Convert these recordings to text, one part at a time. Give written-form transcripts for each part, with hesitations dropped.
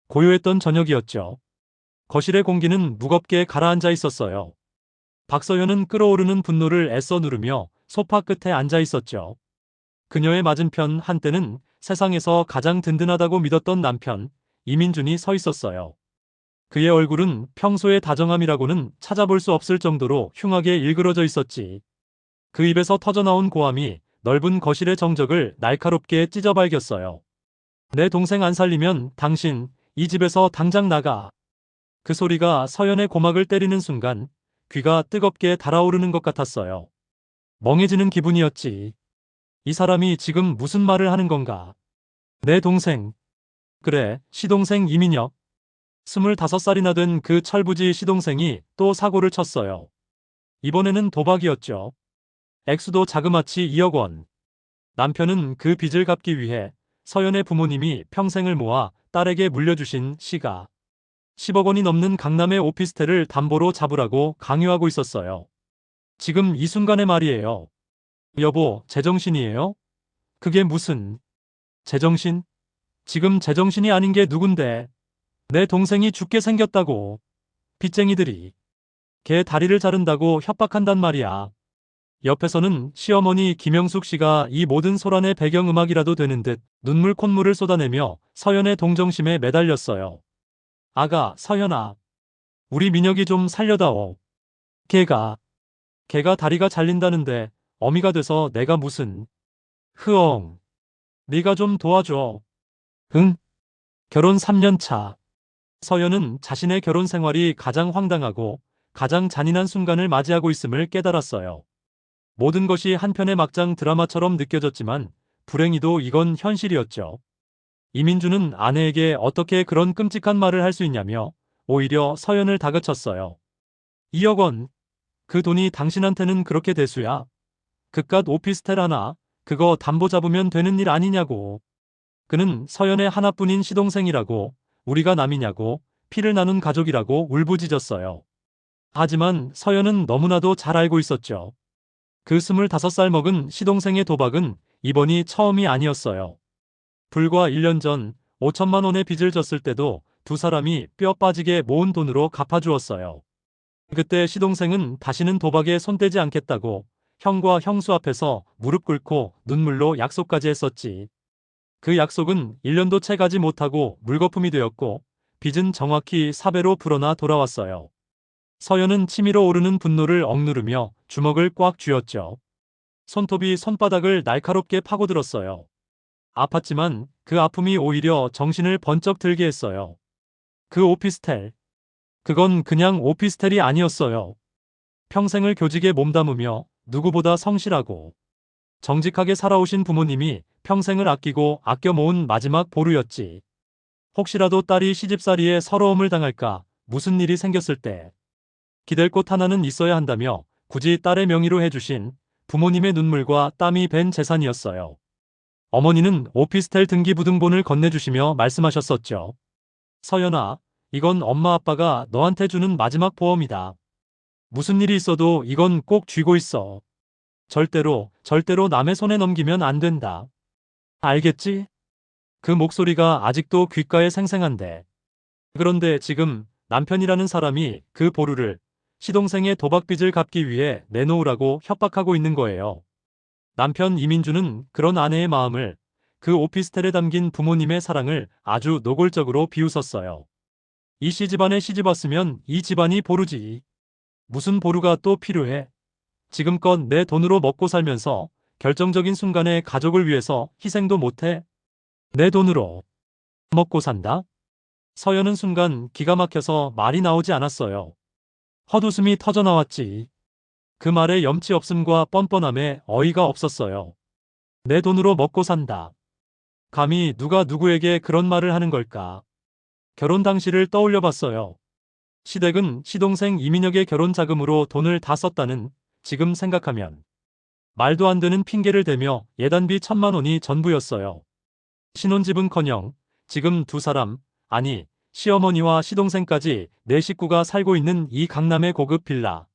고요했던 저녁이었죠. 거실의 공기는 무겁게 가라앉아 있었어요. 박서연은 끓어오르는 분노를 애써 누르며 소파 끝에 앉아 있었죠. 그녀의 맞은편 한때는 세상에서 가장 든든하다고 믿었던 남편, 이민준이 서 있었어요. 그의 얼굴은 평소의 다정함이라고는 찾아볼 수 없을 정도로 흉하게 일그러져 있었지. 그 입에서 터져나온 고함이 넓은 거실의 정적을 날카롭게 찢어발겼어요. 내 동생 안 살리면 당신 이 집에서 당장 나가. 그 소리가 서연의 고막을 때리는 순간 귀가 뜨겁게 달아오르는 것 같았어요. 멍해지는 기분이었지. 이 사람이 지금 무슨 말을 하는 건가? 내 동생. 그래, 시동생 이민혁. 25살이나 된 그 철부지 시동생이 또 사고를 쳤어요. 이번에는 도박이었죠. 액수도 자그마치 2억 원. 남편은 그 빚을 갚기 위해 서연의 부모님이 평생을 모아 딸에게 물려주신 시가 10억 원이 넘는 강남의 오피스텔을 담보로 잡으라고 강요하고 있었어요. 지금 이 순간의 말이에요. 여보, 제정신이에요? 그게 무슨 제정신? 지금 제정신이 아닌 게 누군데? 내 동생이 죽게 생겼다고. 빚쟁이들이 걔 다리를 자른다고 협박한단 말이야. 옆에서는 시어머니 김영숙 씨가 이 모든 소란의 배경음악이라도 되는 듯 눈물 콧물을 쏟아내며 서연의 동정심에 매달렸어요. 아가, 서연아. 우리 민혁이 좀 살려다오. 걔가 다리가 잘린다는데 어미가 돼서 내가 무슨. 흐엉. 네가 좀 도와줘. 응? 결혼 3년 차. 서연은 자신의 결혼 생활이 가장 황당하고 가장 잔인한 순간을 맞이하고 있음을 깨달았어요. 모든 것이 한편의 막장 드라마처럼 느껴졌지만 불행히도 이건 현실이었죠. 이민주는 아내에게 어떻게 그런 끔찍한 말을 할 수 있냐며 오히려 서연을 다그쳤어요. 2억 원. 그 돈이 당신한테는 그렇게 대수야. 그깟 오피스텔 하나, 그거 담보 잡으면 되는 일 아니냐고. 그는 서연의 하나뿐인 시동생이라고, 우리가 남이냐고, 피를 나눈 가족이라고 울부짖었어요. 하지만 서연은 너무나도 잘 알고 있었죠. 그 25살 먹은 시동생의 도박은 이번이 처음이 아니었어요. 불과 1년 전 5천만 원의 빚을 졌을 때도 두 사람이 뼈 빠지게 모은 돈으로 갚아주었어요. 그때 시동생은 다시는 도박에 손대지 않겠다고 형과 형수 앞에서 무릎 꿇고 눈물로 약속까지 했었지. 그 약속은 1년도 채 가지 못하고 물거품이 되었고 빚은 정확히 4배로 불어나 돌아왔어요. 서연은 치밀어 오르는 분노를 억누르며 주먹을 꽉 쥐었죠. 손톱이 손바닥을 날카롭게 파고들었어요. 아팠지만 그 아픔이 오히려 정신을 번쩍 들게 했어요. 그 오피스텔. 그건 그냥 오피스텔이 아니었어요. 평생을 교직에 몸담으며 누구보다 성실하고 정직하게 살아오신 부모님이 평생을 아끼고 아껴 모은 마지막 보루였지. 혹시라도 딸이 시집살이에 서러움을 당할까, 무슨 일이 생겼을 때 기댈 곳 하나는 있어야 한다며 굳이 딸의 명의로 해주신 부모님의 눈물과 땀이 밴 재산이었어요. 어머니는 오피스텔 등기부등본을 건네주시며 말씀하셨었죠. 서연아, 이건 엄마 아빠가 너한테 주는 마지막 보험이다. 무슨 일이 있어도 이건 꼭 쥐고 있어. 절대로 남의 손에 넘기면 안 된다. 알겠지? 그 목소리가 아직도 귓가에 생생한데. 그런데 지금 남편이라는 사람이 그 보루를 시동생의 도박빚을 갚기 위해 내놓으라고 협박하고 있는 거예요. 남편 이민주는 그런 아내의 마음을, 그 오피스텔에 담긴 부모님의 사랑을 아주 노골적으로 비웃었어요. 이 씨집안에 시집 왔으면 이 집안이 보루지. 무슨 보루가 또 필요해? 지금껏 내 돈으로 먹고 살면서 결정적인 순간에 가족을 위해서 희생도 못해? 내 돈으로 먹고 산다? 서연은 순간 기가 막혀서 말이 나오지 않았어요. 헛웃음이 터져나왔지. 그 말에 염치 없음과 뻔뻔함에 어이가 없었어요. 내 돈으로 먹고 산다. 감히 누가 누구에게 그런 말을 하는 걸까? 결혼 당시를 떠올려 봤어요. 시댁은 시동생 이민혁의 결혼 자금으로 돈을 다 썼다는, 지금 생각하면 말도 안 되는 핑계를 대며 예단비 1,000만 원이 전부였어요. 신혼집은커녕 지금 두 사람, 아니 시어머니와 시동생까지 네 식구가 살고 있는 이 강남의 고급 빌라.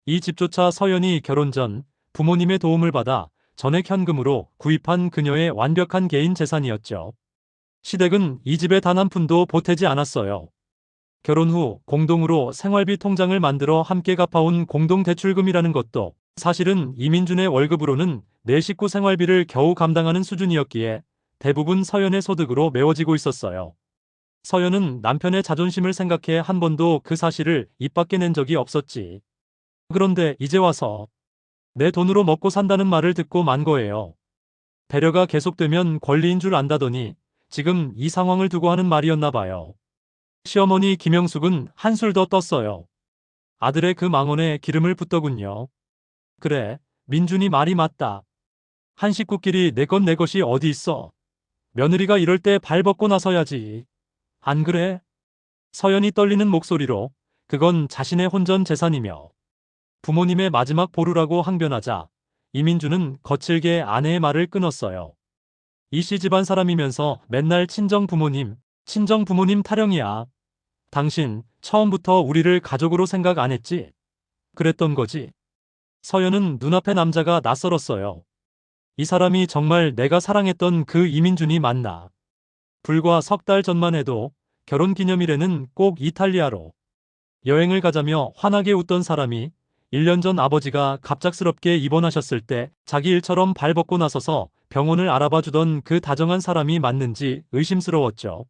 이 집조차 서연이 결혼 전 부모님의 도움을 받아 전액 현금으로 구입한 그녀의 완벽한 개인 재산이었죠. 시댁은 이 집에 단 한 푼도 보태지 않았어요. 결혼 후 공동으로 생활비 통장을 만들어 함께 갚아온 공동대출금이라는 것도 사실은 이민준의 월급으로는 내 식구 생활비를 겨우 감당하는 수준이었기에 대부분 서연의 소득으로 메워지고 있었어요. 서연은 남편의 자존심을 생각해 한 번도 그 사실을 입 밖에 낸 적이 없었지. 그런데 이제 와서 내 돈으로 먹고 산다는 말을 듣고 만 거예요. 배려가 계속되면 권리인 줄 안다더니 지금 이 상황을 두고 하는 말이었나 봐요. 시어머니 김영숙은 한술 더 떴어요. 아들의 그 망언에 기름을 붓더군요. 그래, 민준이 말이 맞다. 한 식구끼리 내 것 내 것이 어디 있어. 며느리가 이럴 때 발 벗고 나서야지. 안 그래? 서연이 떨리는 목소리로 그건 자신의 혼전 재산이며 부모님의 마지막 보루라고 항변하자 이민주는 거칠게 아내의 말을 끊었어요. 이씨 집안 사람이면서 맨날 친정 부모님 타령이야. 당신 처음부터 우리를 가족으로 생각 안 했지? 그랬던 거지. 서연은 눈앞의 남자가 낯설었어요. 이 사람이 정말 내가 사랑했던 그 이민준이 맞나? 불과 석 달 전만 해도 결혼 기념일에는 꼭 이탈리아로 여행을 가자며 환하게 웃던 사람이 1년 전 아버지가 갑작스럽게 입원하셨을 때 자기 일처럼 발 벗고 나서서 병원을 알아봐 주던 그 다정한 사람이 맞는지 의심스러웠죠.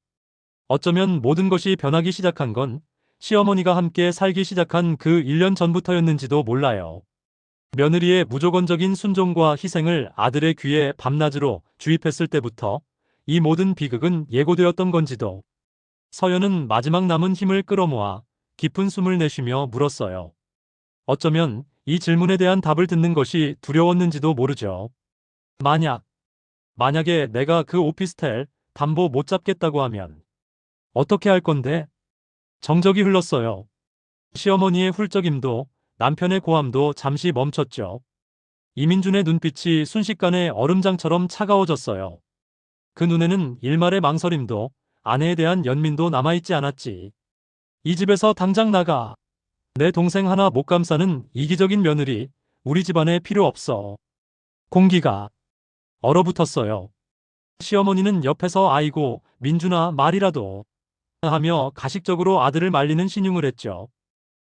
어쩌면 모든 것이 변하기 시작한 건 시어머니가 함께 살기 시작한 그 1년 전부터였는지도 몰라요. 며느리의 무조건적인 순종과 희생을 아들의 귀에 밤낮으로 주입했을 때부터 이 모든 비극은 예고되었던 건지도. 서연은 마지막 남은 힘을 끌어모아 깊은 숨을 내쉬며 물었어요. 어쩌면 이 질문에 대한 답을 듣는 것이 두려웠는지도 모르죠. 만약에 내가 그 오피스텔 담보 못 잡겠다고 하면 어떻게 할 건데? 정적이 흘렀어요. 시어머니의 훌쩍임도 남편의 고함도 잠시 멈췄죠. 이민준의 눈빛이 순식간에 얼음장처럼 차가워졌어요. 그 눈에는 일말의 망설임도 아내에 대한 연민도 남아있지 않았지. 이 집에서 당장 나가. 내 동생 하나 못 감싸는 이기적인 며느리 우리 집안에 필요 없어. 공기가 얼어붙었어요. 시어머니는 옆에서 아이고 민준아 말이라도 하며 가식적으로 아들을 말리는 신용을 했죠.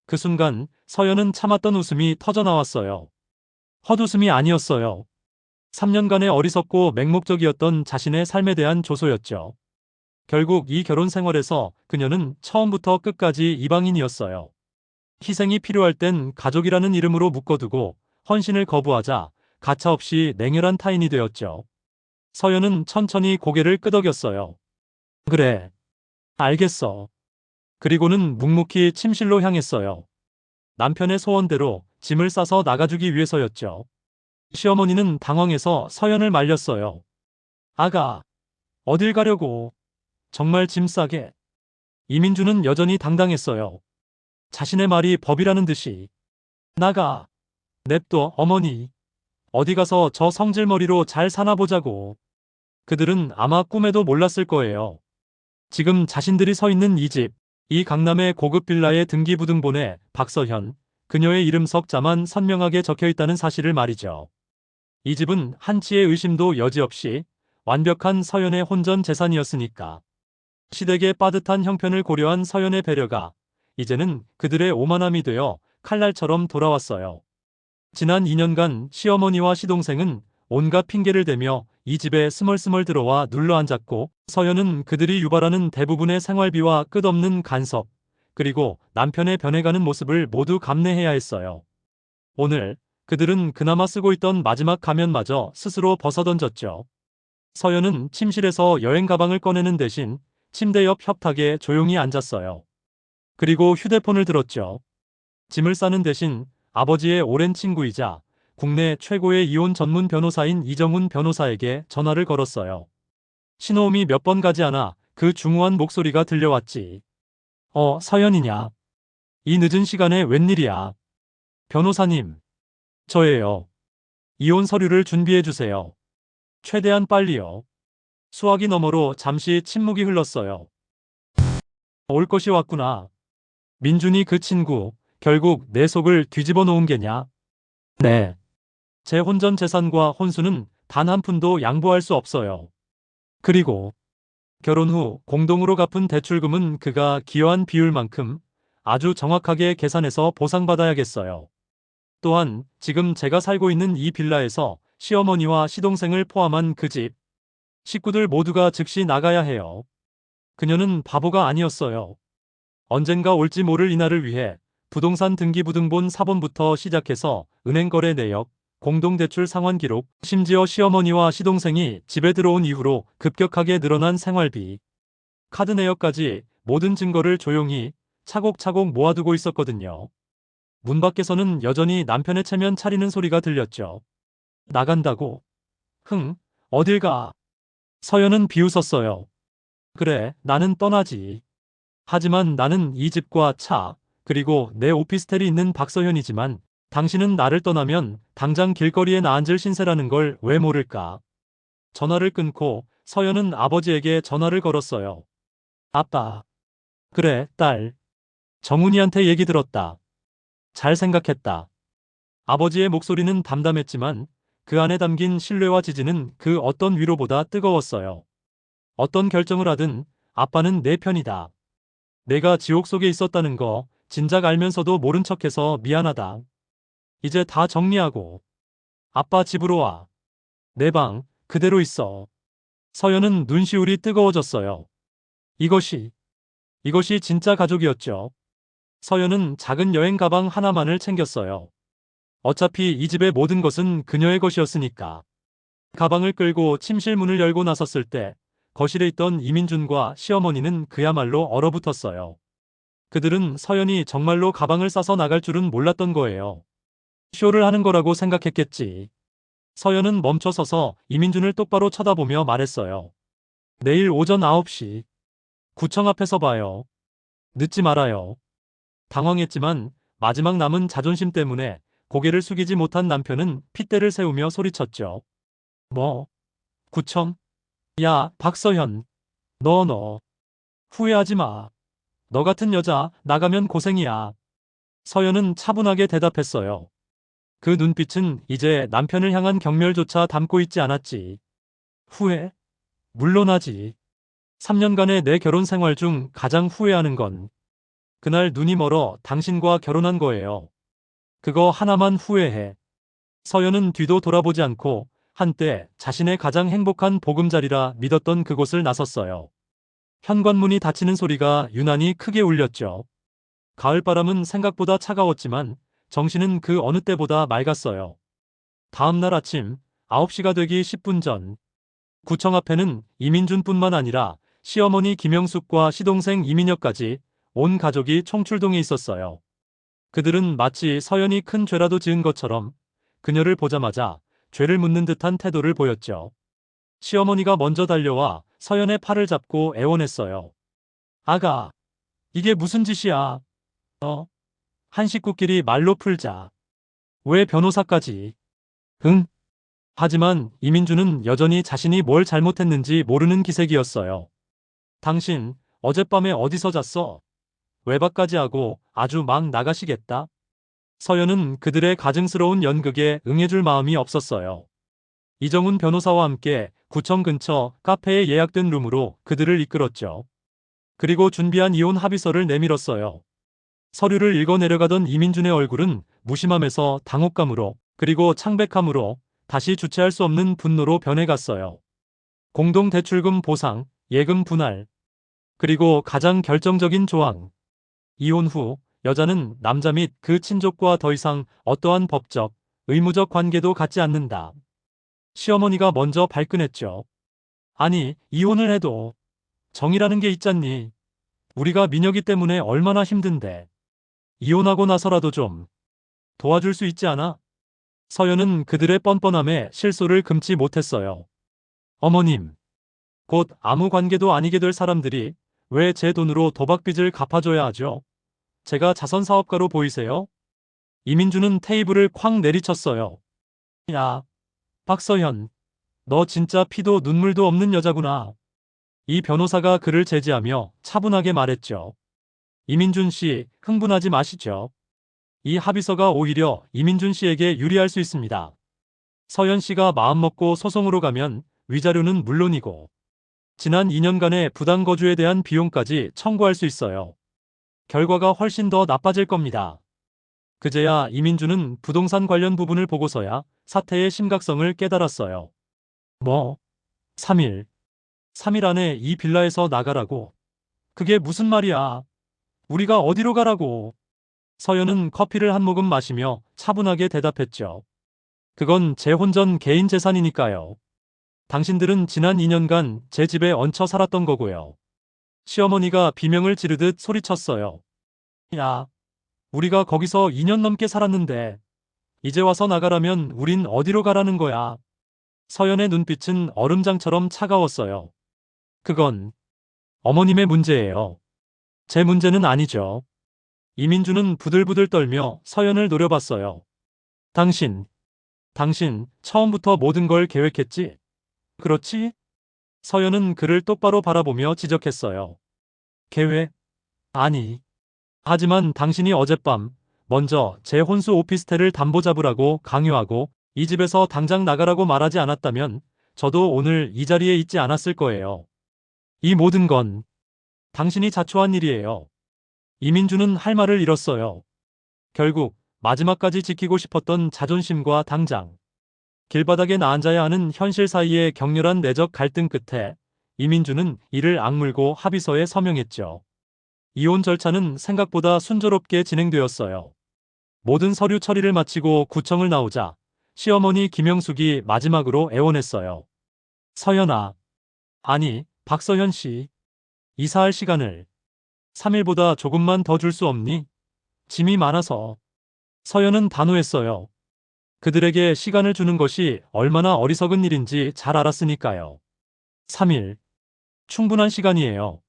그 순간 서연은 참았던 웃음이 터져나왔어요. 헛웃음이 아니었어요. 3년간의 어리석고 맹목적이었던 자신의 삶에 대한 조소였죠. 결국 이 결혼 생활에서 그녀는 처음부터 끝까지 이방인이었어요. 희생이 필요할 땐 가족이라는 이름으로 묶어두고 헌신을 거부하자 가차없이 냉혈한 타인이 되었죠. 서연은 천천히 고개를 끄덕였어요. 그래, 알겠어. 그리고는 묵묵히 침실로 향했어요. 남편의 소원대로 짐을 싸서 나가주기 위해서였죠. 시어머니는 당황해서 서연을 말렸어요. 아가, 어딜 가려고. 정말 짐 싸게. 이민주는 여전히 당당했어요. 자신의 말이 법이라는 듯이. 나가. 냅둬, 어머니. 어디 가서 저 성질머리로 잘 사나 보자고. 그들은 아마 꿈에도 몰랐을 거예요. 지금 자신들이 서 있는 이 집, 이 강남의 고급 빌라의 등기부등본에 박서현, 그녀의 이름 석자만 선명하게 적혀 있다는 사실을 말이죠. 이 집은 한치의 의심도 여지없이 완벽한 서연의 혼전 재산이었으니까. 시댁의 빠듯한 형편을 고려한 서연의 배려가 이제는 그들의 오만함이 되어 칼날처럼 돌아왔어요. 지난 2년간 시어머니와 시동생은 온갖 핑계를 대며 이 집에 스멀스멀 들어와 눌러앉았고 서연은 그들이 유발하는 대부분의 생활비와 끝없는 간섭, 그리고 남편의 변해가는 모습을 모두 감내해야 했어요. 오늘 그들은 그나마 쓰고 있던 마지막 가면마저 스스로 벗어던졌죠. 서연은 침실에서 여행 가방을 꺼내는 대신 침대 옆 협탁에 조용히 앉았어요. 그리고 휴대폰을 들었죠. 짐을 싸는 대신 아버지의 오랜 친구이자 국내 최고의 이혼 전문 변호사인 이정훈 변호사에게 전화를 걸었어요. 신호음이 몇 번 가지 않아 그 중후한 목소리가 들려왔지. 서연이냐? 이 늦은 시간에 웬일이야? 변호사님, 저예요. 이혼 서류를 준비해 주세요. 최대한 빨리요. 수화기 너머로 잠시 침묵이 흘렀어요. 올 것이 왔구나. 민준이 그 친구, 결국 내 속을 뒤집어 놓은 게냐? 네. 제 혼전 재산과 혼수는 단 한 푼도 양보할 수 없어요. 그리고 결혼 후 공동으로 갚은 대출금은 그가 기여한 비율만큼 아주 정확하게 계산해서 보상받아야겠어요. 또한 지금 제가 살고 있는 이 빌라에서 시어머니와 시동생을 포함한 그 집 식구들 모두가 즉시 나가야 해요. 그녀는 바보가 아니었어요. 언젠가 올지 모를 이날을 위해 부동산 등기부등본 사본부터 시작해서 은행거래 내역, 공동대출 상환 기록, 심지어 시어머니와 시동생이 집에 들어온 이후로 급격하게 늘어난 생활비, 카드 내역까지 모든 증거를 조용히 차곡차곡 모아두고 있었거든요. 문 밖에서는 여전히 남편의 체면 차리는 소리가 들렸죠. 나간다고? 흥, 어딜 가? 서연은 비웃었어요. 그래, 나는 떠나지. 하지만 나는 이 집과 차, 그리고 내 오피스텔이 있는 박서현이지만 당신은 나를 떠나면 당장 길거리에 나앉을 신세라는 걸 왜 모를까? 전화를 끊고 서연은 아버지에게 전화를 걸었어요. 아빠. 그래, 딸. 정훈이한테 얘기 들었다. 잘 생각했다. 아버지의 목소리는 담담했지만 그 안에 담긴 신뢰와 지지는 그 어떤 위로보다 뜨거웠어요. 어떤 결정을 하든 아빠는 내 편이다. 내가 지옥 속에 있었다는 거 진작 알면서도 모른 척해서 미안하다. 이제 다 정리하고 아빠 집으로 와. 내 방 그대로 있어. 서연은 눈시울이 뜨거워졌어요. 이것이 진짜 가족이었죠. 서연은 작은 여행 가방 하나만을 챙겼어요. 어차피 이 집의 모든 것은 그녀의 것이었으니까. 가방을 끌고 침실 문을 열고 나섰을 때 거실에 있던 이민준과 시어머니는 그야말로 얼어붙었어요. 그들은 서연이 정말로 가방을 싸서 나갈 줄은 몰랐던 거예요. 쇼를 하는 거라고 생각했겠지. 서연은 멈춰서서 이민준을 똑바로 쳐다보며 말했어요. 내일 오전 9시 구청 앞에서 봐요. 늦지 말아요. 당황했지만 마지막 남은 자존심 때문에 고개를 숙이지 못한 남편은 핏대를 세우며 소리쳤죠. 뭐? 구청? 야, 박서현. 너. 후회하지 마. 너 같은 여자 나가면 고생이야. 서연은 차분하게 대답했어요. 그 눈빛은 이제 남편을 향한 경멸조차 담고 있지 않았지. 후회? 물론하지. 3년간의 내 결혼 생활 중 가장 후회하는 건 그날 눈이 멀어 당신과 결혼한 거예요. 그거 하나만 후회해. 서연은 뒤도 돌아보지 않고 한때 자신의 가장 행복한 보금자리라 믿었던 그곳을 나섰어요. 현관문이 닫히는 소리가 유난히 크게 울렸죠. 가을바람은 생각보다 차가웠지만 정신은 그 어느 때보다 맑았어요. 다음 날 아침 9시가 되기 10분 전 구청 앞에는 이민준뿐만 아니라 시어머니 김영숙과 시동생 이민혁까지 온 가족이 총출동해 있었어요. 그들은 마치 서연이 큰 죄라도 지은 것처럼 그녀를 보자마자 죄를 묻는 듯한 태도를 보였죠. 시어머니가 먼저 달려와 서연의 팔을 잡고 애원했어요. 아가, 이게 무슨 짓이야? 한 식구끼리 말로 풀자. 왜 변호사까지? 응? 하지만 이민주는 여전히 자신이 뭘 잘못했는지 모르는 기색이었어요. 당신, 어젯밤에 어디서 잤어? 외박까지 하고 아주 막 나가시겠다? 서연은 그들의 가증스러운 연극에 응해줄 마음이 없었어요. 이정훈 변호사와 함께 구청 근처 카페에 예약된 룸으로 그들을 이끌었죠. 그리고 준비한 이혼 합의서를 내밀었어요. 서류를 읽어 내려가던 이민준의 얼굴은 무심함에서 당혹감으로 그리고 창백함으로 다시 주체할 수 없는 분노로 변해갔어요. 공동대출금 보상, 예금 분할, 그리고 가장 결정적인 조항. 이혼 후 여자는 남자 및 그 친족과 더 이상 어떠한 법적, 의무적 관계도 갖지 않는다. 시어머니가 먼저 발끈했죠. 아니, 이혼을 해도 정이라는 게 있잖니. 우리가 민혁이 때문에 얼마나 힘든데. 이혼하고 나서라도 좀 도와줄 수 있지 않아? 서연은 그들의 뻔뻔함에 실소를 금치 못했어요. 어머님, 곧 아무 관계도 아니게 될 사람들이 왜 제 돈으로 도박빚을 갚아줘야 하죠? 제가 자선사업가로 보이세요? 이민주는 테이블을 쾅 내리쳤어요. 야, 박서현, 너 진짜 피도 눈물도 없는 여자구나. 이 변호사가 그를 제지하며 차분하게 말했죠. 이민준 씨, 흥분하지 마시죠. 이 합의서가 오히려 이민준 씨에게 유리할 수 있습니다. 서연 씨가 마음먹고 소송으로 가면 위자료는 물론이고 지난 2년간의 부당 거주에 대한 비용까지 청구할 수 있어요. 결과가 훨씬 더 나빠질 겁니다. 그제야 이민주는 부동산 관련 부분을 보고서야 사태의 심각성을 깨달았어요. 뭐? 3일. 3일 안에 이 빌라에서 나가라고? 그게 무슨 말이야? 우리가 어디로 가라고? 서연은 커피를 한 모금 마시며 차분하게 대답했죠. 그건 제 혼전 개인 재산이니까요. 당신들은 지난 2년간 제 집에 얹혀 살았던 거고요. 시어머니가 비명을 지르듯 소리쳤어요. 야, 우리가 거기서 2년 넘게 살았는데 이제 와서 나가라면 우린 어디로 가라는 거야? 서연의 눈빛은 얼음장처럼 차가웠어요. 그건 어머님의 문제예요. 제 문제는 아니죠. 이민주는 부들부들 떨며 서연을 노려봤어요. 당신 처음부터 모든 걸 계획했지? 그렇지? 서연은 그를 똑바로 바라보며 지적했어요. 계획? 아니. 하지만 당신이 어젯밤 먼저 제 혼수 오피스텔을 담보 잡으라고 강요하고 이 집에서 당장 나가라고 말하지 않았다면 저도 오늘 이 자리에 있지 않았을 거예요. 이 모든 건 당신이 자초한 일이에요. 이민주는 할 말을 잃었어요. 결국 마지막까지 지키고 싶었던 자존심과 당장 길바닥에 나앉아야 하는 현실 사이의 격렬한 내적 갈등 끝에 이민주는 이를 악물고 합의서에 서명했죠. 이혼 절차는 생각보다 순조롭게 진행되었어요. 모든 서류 처리를 마치고 구청을 나오자 시어머니 김영숙이 마지막으로 애원했어요. 서연아. 아니, 박서연 씨. 이사할 시간을 3일보다 조금만 더 줄 수 없니? 짐이 많아서. 서연은 단호했어요. 그들에게 시간을 주는 것이 얼마나 어리석은 일인지 잘 알았으니까요. 3일. 충분한 시간이에요.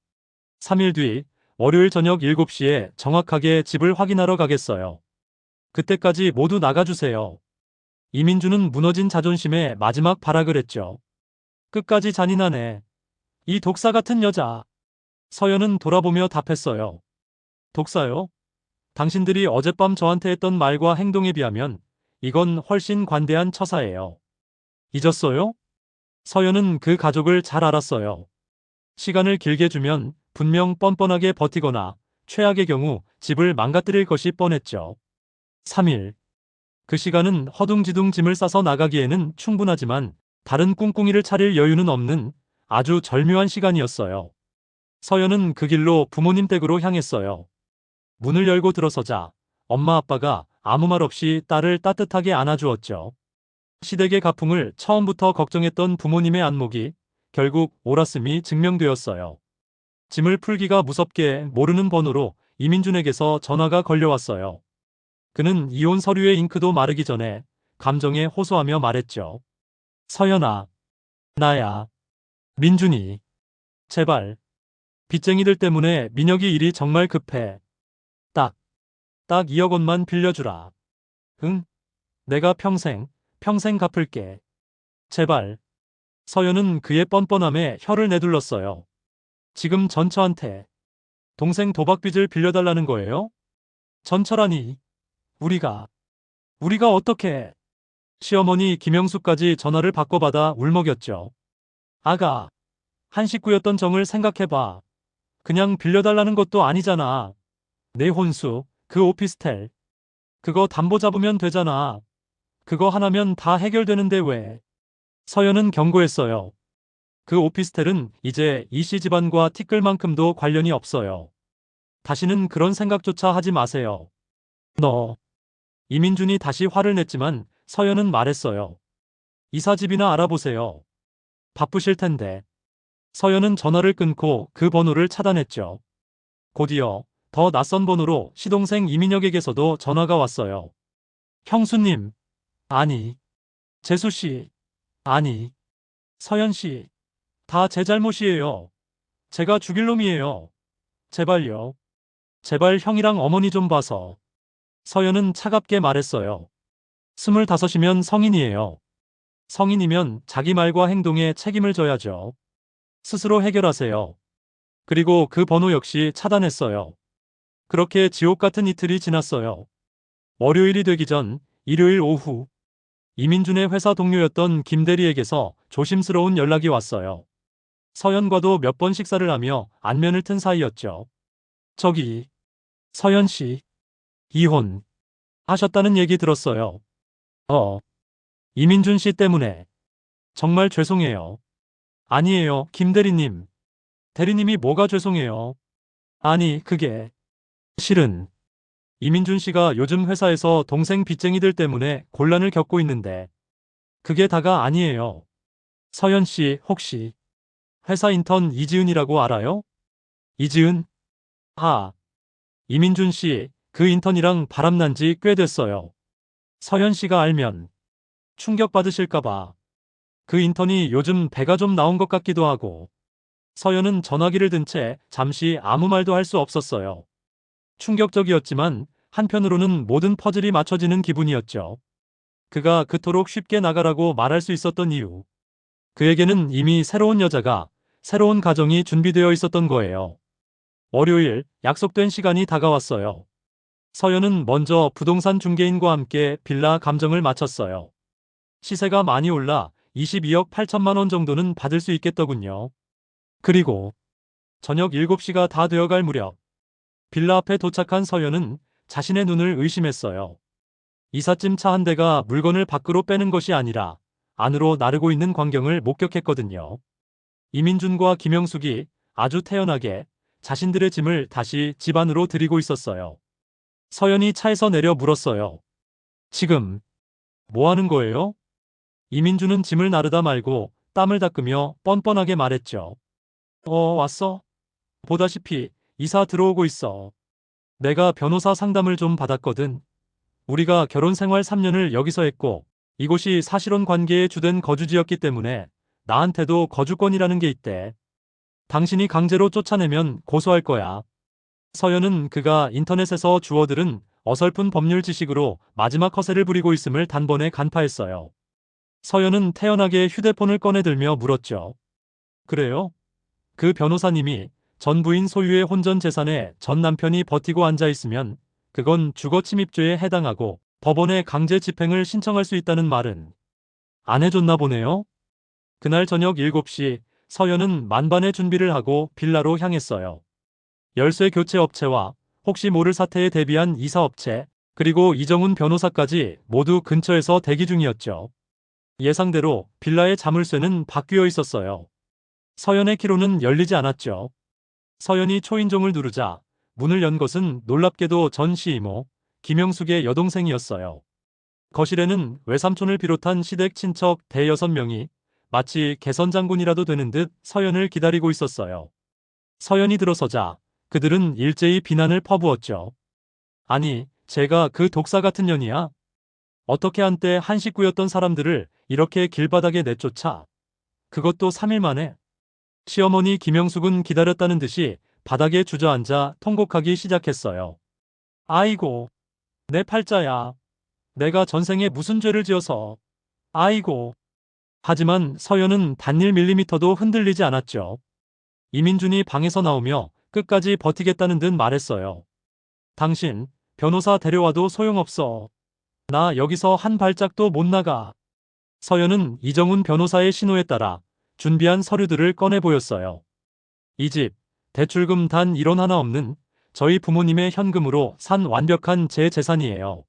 3일 뒤 월요일 저녁 7시에 정확하게 집을 확인하러 가겠어요. 그때까지 모두 나가주세요. 이민주는 무너진 자존심에 마지막 발악을 했죠. 끝까지 잔인하네. 이 독사 같은 여자. 서연은 돌아보며 답했어요. 독사요? 당신들이 어젯밤 저한테 했던 말과 행동에 비하면 이건 훨씬 관대한 처사예요. 잊었어요? 서연은 그 가족을 잘 알았어요. 시간을 길게 주면 분명 뻔뻔하게 버티거나 최악의 경우 집을 망가뜨릴 것이 뻔했죠. 3일. 그 시간은 허둥지둥 짐을 싸서 나가기에는 충분하지만 다른 꿍꿍이를 차릴 여유는 없는 아주 절묘한 시간이었어요. 서연은 그 길로 부모님 댁으로 향했어요. 문을 열고 들어서자 엄마 아빠가 아무 말 없이 딸을 따뜻하게 안아주었죠. 시댁의 가풍을 처음부터 걱정했던 부모님의 안목이 결국 옳았음이 증명되었어요. 짐을 풀기가 무섭게 모르는 번호로 이민준에게서 전화가 걸려왔어요. 그는 이혼 서류의 잉크도 마르기 전에 감정에 호소하며 말했죠. 서연아. 나야. 민준이. 제발. 빚쟁이들 때문에 민혁이 일이 정말 급해. 딱 2억 원만 빌려주라. 응? 내가 평생 갚을게. 제발. 서연은 그의 뻔뻔함에 혀를 내둘렀어요. 지금 전처한테 동생 도박빚을 빌려달라는 거예요? 전처라니. 우리가 어떻게. 시어머니 김영숙까지 전화를 바꿔받아 울먹였죠. 아가, 한 식구였던 정을 생각해봐. 그냥 빌려달라는 것도 아니잖아. 내 혼수, 그 오피스텔. 그거 담보 잡으면 되잖아. 그거 하나면 다 해결되는데 왜. 서연은 경고했어요. 그 오피스텔은 이제 이씨 집안과 티끌만큼도 관련이 없어요. 다시는 그런 생각조차 하지 마세요. 너. 이민준이 다시 화를 냈지만 서연은 말했어요. 이사집이나 알아보세요. 바쁘실 텐데. 서연은 전화를 끊고 그 번호를 차단했죠. 곧이어 더 낯선 번호로 시동생 이민혁에게서도 전화가 왔어요. 형수님. 아니. 재수씨. 아니. 서연씨. 다 제 잘못이에요. 제가 죽일 놈이에요. 제발요. 제발 형이랑 어머니 좀 봐서. 서연은 차갑게 말했어요. 25이면 성인이에요. 성인이면 자기 말과 행동에 책임을 져야죠. 스스로 해결하세요. 그리고 그 번호 역시 차단했어요. 그렇게 지옥 같은 이틀이 지났어요. 월요일이 되기 전 일요일 오후 이민준의 회사 동료였던 김 대리에게서 조심스러운 연락이 왔어요. 서연과도 몇 번 식사를 하며 안면을 튼 사이였죠. 저기, 서연 씨, 이혼 하셨다는 얘기 들었어요. 이민준 씨 때문에. 정말 죄송해요. 아니에요, 김 대리님. 대리님이 뭐가 죄송해요. 아니, 그게 실은 이민준 씨가 요즘 회사에서 동생 빚쟁이들 때문에 곤란을 겪고 있는데 그게 다가 아니에요. 서연 씨 혹시 회사 인턴 이지은이라고 알아요? 이지은? 아, 이민준 씨, 그 인턴이랑 바람난 지 꽤 됐어요. 서연 씨가 알면 충격받으실까봐. 그 인턴이 요즘 배가 좀 나온 것 같기도 하고. 서연은 전화기를 든 채 잠시 아무 말도 할 수 없었어요. 충격적이었지만 한편으로는 모든 퍼즐이 맞춰지는 기분이었죠. 그가 그토록 쉽게 나가라고 말할 수 있었던 이유. 그에게는 이미 새로운 여자가, 새로운 가정이 준비되어 있었던 거예요. 월요일 약속된 시간이 다가왔어요. 서연은 먼저 부동산 중개인과 함께 빌라 감정을 마쳤어요. 시세가 많이 올라 22억 8천만 원 정도는 받을 수 있겠더군요. 그리고 저녁 7시가 다 되어갈 무렵 빌라 앞에 도착한 서연은 자신의 눈을 의심했어요. 이삿짐 차 한 대가 물건을 밖으로 빼는 것이 아니라 안으로 나르고 있는 광경을 목격했거든요. 이민준과 김영숙이 아주 태연하게 자신들의 짐을 다시 집 안으로 들이고 있었어요. 서연이 차에서 내려 물었어요. 지금 뭐 하는 거예요? 이민준은 짐을 나르다 말고 땀을 닦으며 뻔뻔하게 말했죠. 왔어? 보다시피 이사 들어오고 있어. 내가 변호사 상담을 좀 받았거든. 우리가 결혼 생활 3년을 여기서 했고 이곳이 사실혼 관계의 주된 거주지였기 때문에 나한테도 거주권이라는 게 있대. 당신이 강제로 쫓아내면 고소할 거야. 서연은 그가 인터넷에서 주워들은 어설픈 법률 지식으로 마지막 허세를 부리고 있음을 단번에 간파했어요. 서연은 태연하게 휴대폰을 꺼내들며 물었죠. 그래요? 그 변호사님이 전 부인 소유의 혼전 재산에 전 남편이 버티고 앉아 있으면 그건 주거침입죄에 해당하고 법원에 강제 집행을 신청할 수 있다는 말은 안 해줬나 보네요. 그날 저녁 7시 서연은 만반의 준비를 하고 빌라로 향했어요. 열쇠 교체 업체와 혹시 모를 사태에 대비한 이사업체 그리고 이정훈 변호사까지 모두 근처에서 대기 중이었죠. 예상대로 빌라의 자물쇠는 바뀌어 있었어요. 서연의 키로는 열리지 않았죠. 서연이 초인종을 누르자 문을 연 것은 놀랍게도 전 시이모 김영숙의 여동생이었어요. 거실에는 외삼촌을 비롯한 시댁 친척 대여섯 명이 마치 개선장군이라도 되는 듯 서연을 기다리고 있었어요. 서연이 들어서자 그들은 일제히 비난을 퍼부었죠. 아니, 제가 그 독사 같은 년이야? 어떻게 한때 한 식구였던 사람들을 이렇게 길바닥에 내쫓아? 그것도 3일 만에? 시어머니 김영숙은 기다렸다는 듯이 바닥에 주저앉아 통곡하기 시작했어요. 아이고, 내 팔자야. 내가 전생에 무슨 죄를 지어서. 아이고. 하지만 서연은 단 1mm도 흔들리지 않았죠. 이민준이 방에서 나오며 끝까지 버티겠다는 듯 말했어요. 당신, 변호사 데려와도 소용없어. 나 여기서 한 발짝도 못 나가. 서연은 이정훈 변호사의 신호에 따라 준비한 서류들을 꺼내 보였어요. 이 집, 대출금 단 1원 하나 없는 저희 부모님의 현금으로 산 완벽한 제 재산이에요.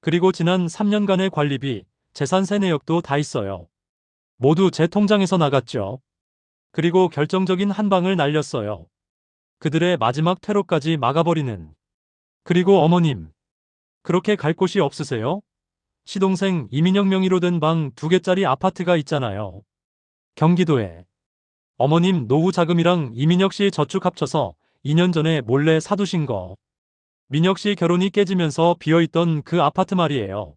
그리고 지난 3년간의 관리비, 재산세 내역도 다 있어요. 모두 제 통장에서 나갔죠. 그리고 결정적인 한 방을 날렸어요. 그들의 마지막 퇴로까지 막아버리는. 그리고 어머님, 그렇게 갈 곳이 없으세요? 시동생 이민영 명의로 된 방 2개짜리 아파트가 있잖아요. 경기도에. 어머님 노후 자금이랑 이민혁 씨 저축 합쳐서 2년 전에 몰래 사두신 거. 민혁 씨 결혼이 깨지면서 비어있던 그 아파트 말이에요.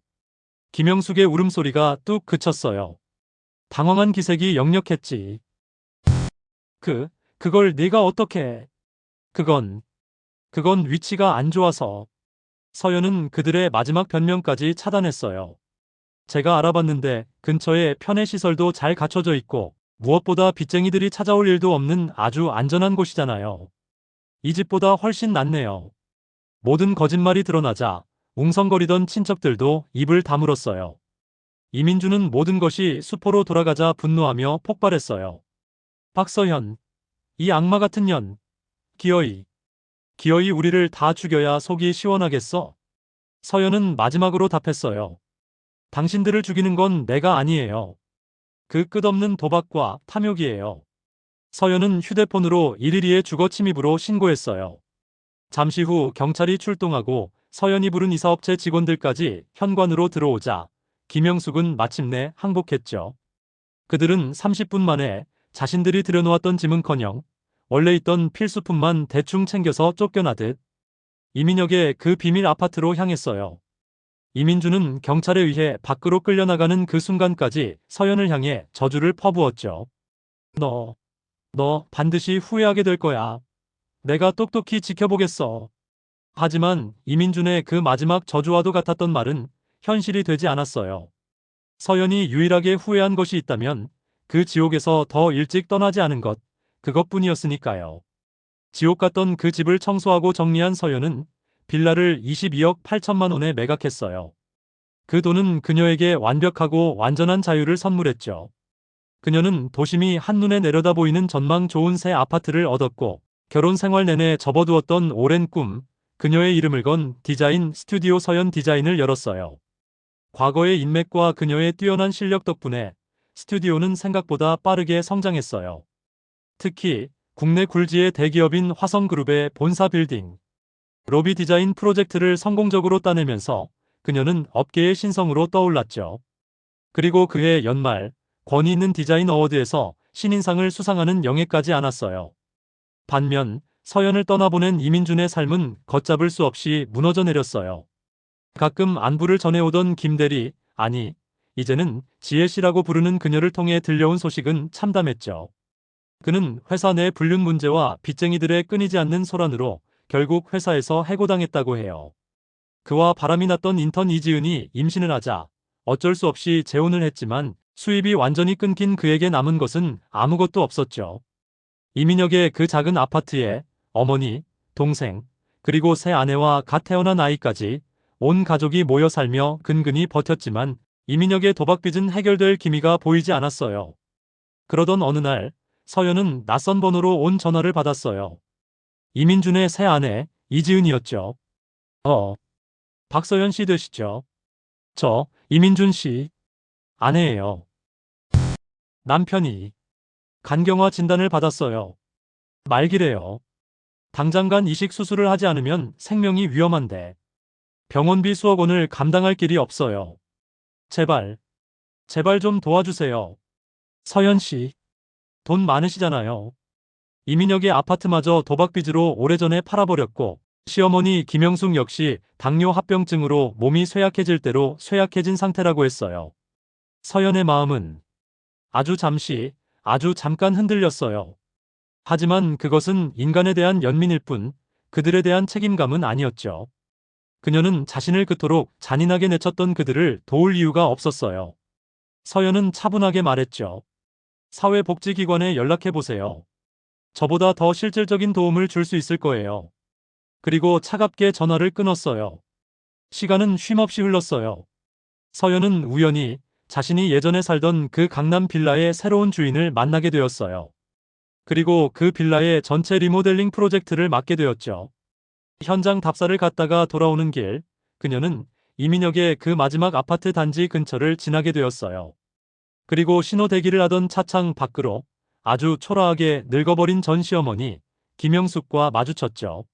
김영숙의 울음소리가 뚝 그쳤어요. 당황한 기색이 역력했지. 그걸 네가 어떻게. 그건 위치가 안 좋아서. 서연은 그들의 마지막 변명까지 차단했어요. 제가 알아봤는데 근처에 편의시설도 잘 갖춰져 있고 무엇보다 빚쟁이들이 찾아올 일도 없는 아주 안전한 곳이잖아요. 이 집보다 훨씬 낫네요. 모든 거짓말이 드러나자 웅성거리던 친척들도 입을 다물었어요. 이민주는 모든 것이 수포로 돌아가자 분노하며 폭발했어요. 박서현, 이 악마 같은 년. 기어이 우리를 다 죽여야 속이 시원하겠어. 서연은 마지막으로 답했어요. 당신들을 죽이는 건 내가 아니에요. 그 끝없는 도박과 탐욕이에요. 서연은 휴대폰으로 112에 주거 침입으로 신고했어요. 잠시 후 경찰이 출동하고 서연이 부른 이사업체 직원들까지 현관으로 들어오자 김영숙은 마침내 항복했죠. 그들은 30분 만에 자신들이 들여놓았던 짐은커녕 원래 있던 필수품만 대충 챙겨서 쫓겨나듯 이민혁의 그 비밀 아파트로 향했어요. 이민주는 경찰에 의해 밖으로 끌려나가는 그 순간까지 서연을 향해 저주를 퍼부었죠. 너 반드시 후회하게 될 거야. 내가 똑똑히 지켜보겠어. 하지만 이민준의 그 마지막 저주와도 같았던 말은 현실이 되지 않았어요. 서연이 유일하게 후회한 것이 있다면 그 지옥에서 더 일찍 떠나지 않은 것, 그것뿐이었으니까요. 지옥 같던 그 집을 청소하고 정리한 서연은 빌라를 22억 8천만 원에 매각했어요. 그 돈은 그녀에게 완벽하고 완전한 자유를 선물했죠. 그녀는 도심이 한눈에 내려다 보이는 전망 좋은 새 아파트를 얻었고 결혼 생활 내내 접어두었던 오랜 꿈, 그녀의 이름을 건 디자인 스튜디오 서연 디자인을 열었어요. 과거의 인맥과 그녀의 뛰어난 실력 덕분에 스튜디오는 생각보다 빠르게 성장했어요. 특히 국내 굴지의 대기업인 화성그룹의 본사 빌딩, 로비 디자인 프로젝트를 성공적으로 따내면서 그녀는 업계의 신성으로 떠올랐죠. 그리고 그해 연말 권위 있는 디자인 어워드에서 신인상을 수상하는 영예까지 안았어요. 반면 서연을 떠나보낸 이민준의 삶은 걷잡을 수 없이 무너져 내렸어요. 가끔 안부를 전해오던 김대리, 아니, 이제는 지혜씨라고 부르는 그녀를 통해 들려온 소식은 참담했죠. 그는 회사 내 불륜 문제와 빚쟁이들의 끊이지 않는 소란으로 결국 회사에서 해고당했다고 해요. 그와 바람이 났던 인턴 이지은이 임신을 하자 어쩔 수 없이 재혼을 했지만 수입이 완전히 끊긴 그에게 남은 것은 아무것도 없었죠. 이민혁의 그 작은 아파트에 어머니, 동생, 그리고 새 아내와 갓 태어난 아이까지 온 가족이 모여 살며 근근히 버텼지만 이민혁의 도박빚은 해결될 기미가 보이지 않았어요. 그러던 어느 날 서연은 낯선 번호로 온 전화를 받았어요. 이민준의 새 아내 이지은이었죠. 박서연 씨 되시죠? 저 이민준 씨 아내예요. 남편이 간경화 진단을 받았어요. 말기래요. 당장간 이식 수술을 하지 않으면 생명이 위험한데 병원비 수억 원을 감당할 길이 없어요. 제발 좀 도와주세요. 서연 씨, 돈 많으시잖아요. 이민혁의 아파트마저 도박빚으로 오래전에 팔아버렸고 시어머니 김영숙 역시 당뇨 합병증으로 몸이 쇠약해질 대로 쇠약해진 상태라고 했어요. 서연의 마음은 아주 잠깐 흔들렸어요. 하지만 그것은 인간에 대한 연민일 뿐 그들에 대한 책임감은 아니었죠. 그녀는 자신을 그토록 잔인하게 내쳤던 그들을 도울 이유가 없었어요. 서연은 차분하게 말했죠. 사회복지기관에 연락해보세요. 저보다 더 실질적인 도움을 줄 수 있을 거예요. 그리고 차갑게 전화를 끊었어요. 시간은 쉼없이 흘렀어요. 서연은 우연히 자신이 예전에 살던 그 강남 빌라의 새로운 주인을 만나게 되었어요. 그리고 그 빌라의 전체 리모델링 프로젝트를 맡게 되었죠. 현장 답사를 갔다가 돌아오는 길, 그녀는 이민혁의 그 마지막 아파트 단지 근처를 지나게 되었어요. 그리고 신호 대기를 하던 차창 밖으로 아주 초라하게 늙어버린 전 시어머니 김영숙과 마주쳤죠.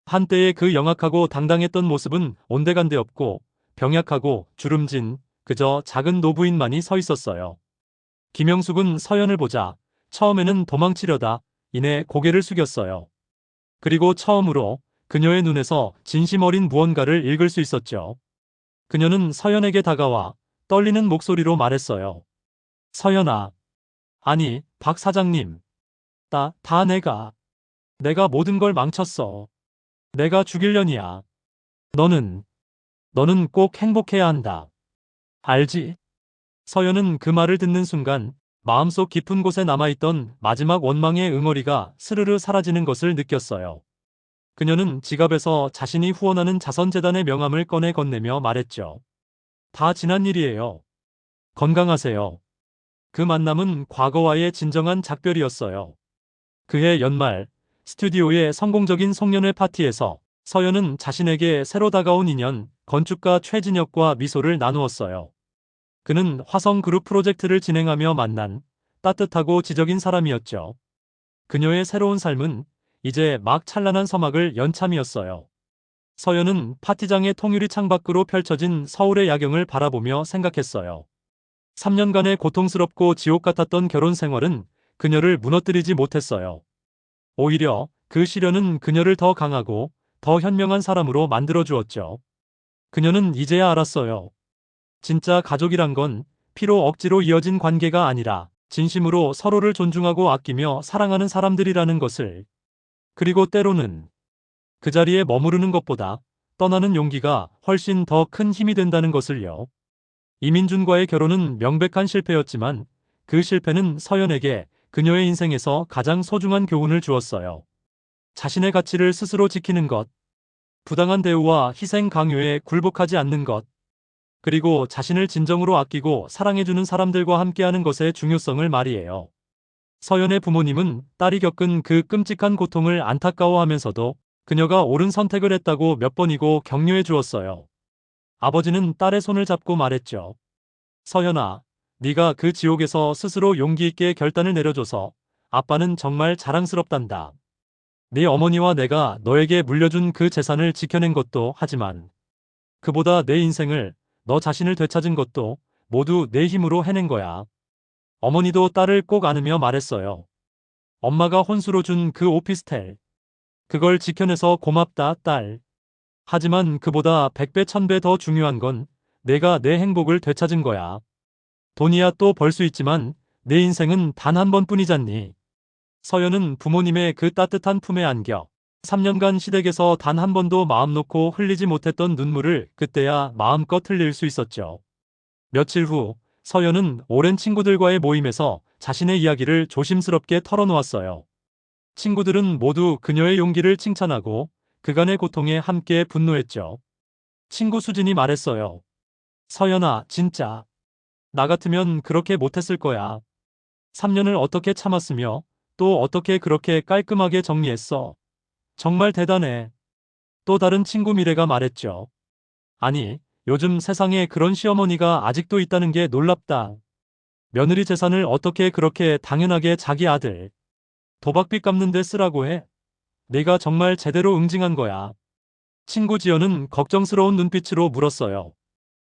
한때의 그 영악하고 당당했던 모습은 온데간데 없고 병약하고 주름진 그저 작은 노부인만이 서 있었어요. 김영숙은 서연을 보자 처음에는 도망치려다 이내 고개를 숙였어요. 그리고 처음으로 그녀의 눈에서 진심 어린 무언가를 읽을 수 있었죠. 그녀는 서연에게 다가와 떨리는 목소리로 말했어요. 서연아. 아니, 박 사장님. 다 내가 모든 걸 망쳤어. 내가 죽일년이야. 너는 꼭 행복해야 한다. 알지? 서연은 그 말을 듣는 순간 마음속 깊은 곳에 남아있던 마지막 원망의 응어리가 스르르 사라지는 것을 느꼈어요. 그녀는 지갑에서 자신이 후원하는 자선재단의 명함을 꺼내 건네며 말했죠. 다 지난 일이에요. 건강하세요. 그 만남은 과거와의 진정한 작별이었어요. 그해 연말 스튜디오의 성공적인 송년회 파티에서 서연은 자신에게 새로 다가온 인연 건축가 최진혁과 미소를 나누었어요. 그는 화성그룹 프로젝트를 진행하며 만난 따뜻하고 지적인 사람이었죠. 그녀의 새로운 삶은 이제 막 찬란한 서막을 연 참이었어요. 서연은 파티장의 통유리 창밖으로 펼쳐진 서울의 야경을 바라보며 생각했어요. 3년간의 고통스럽고 지옥 같았던 결혼 생활은 그녀를 무너뜨리지 못했어요. 오히려 그 시련은 그녀를 더 강하고 더 현명한 사람으로 만들어 주었죠. 그녀는 이제야 알았어요. 진짜 가족이란 건 피로 억지로 이어진 관계가 아니라 진심으로 서로를 존중하고 아끼며 사랑하는 사람들이라는 것을. 그리고 때로는 그 자리에 머무르는 것보다 떠나는 용기가 훨씬 더 큰 힘이 된다는 것을요. 이민준과의 결혼은 명백한 실패였지만 그 실패는 서연에게 그녀의 인생에서 가장 소중한 교훈을 주었어요. 자신의 가치를 스스로 지키는 것, 부당한 대우와 희생 강요에 굴복하지 않는 것, 그리고 자신을 진정으로 아끼고 사랑해주는 사람들과 함께하는 것의 중요성을 말이에요. 서연의 부모님은 딸이 겪은 그 끔찍한 고통을 안타까워하면서도 그녀가 옳은 선택을 했다고 몇 번이고 격려해 주었어요. 아버지는 딸의 손을 잡고 말했죠. 서연아, 네가 그 지옥에서 스스로 용기 있게 결단을 내려줘서 아빠는 정말 자랑스럽단다. 네 어머니와 내가 너에게 물려준 그 재산을 지켜낸 것도 하지만 그보다 내 인생을, 너 자신을 되찾은 것도 모두 내 힘으로 해낸 거야. 어머니도 딸을 꼭 안으며 말했어요. 엄마가 혼수로 준 그 오피스텔. 그걸 지켜내서 고맙다, 딸. 하지만 그보다 100배, 1000배 더 중요한 건 내가 내 행복을 되찾은 거야. 돈이야 또 벌 수 있지만 내 인생은 단 한 번뿐이잖니. 서연은 부모님의 그 따뜻한 품에 안겨 3년간 시댁에서 단 한 번도 마음 놓고 흘리지 못했던 눈물을 그때야 마음껏 흘릴 수 있었죠. 며칠 후 서연은 오랜 친구들과의 모임에서 자신의 이야기를 조심스럽게 털어놓았어요. 친구들은 모두 그녀의 용기를 칭찬하고 그간의 고통에 함께 분노했죠. 친구 수진이 말했어요. 서연아, 진짜. 나 같으면 그렇게 못했을 거야. 3년을 어떻게 참았으며 또 어떻게 그렇게 깔끔하게 정리했어. 정말 대단해. 또 다른 친구 미래가 말했죠. 아니, 요즘 세상에 그런 시어머니가 아직도 있다는 게 놀랍다. 며느리 재산을 어떻게 그렇게 당연하게 자기 아들 도박빚 갚는 데 쓰라고 해? 내가 정말 제대로 응징한 거야. 친구 지연은 걱정스러운 눈빛으로 물었어요.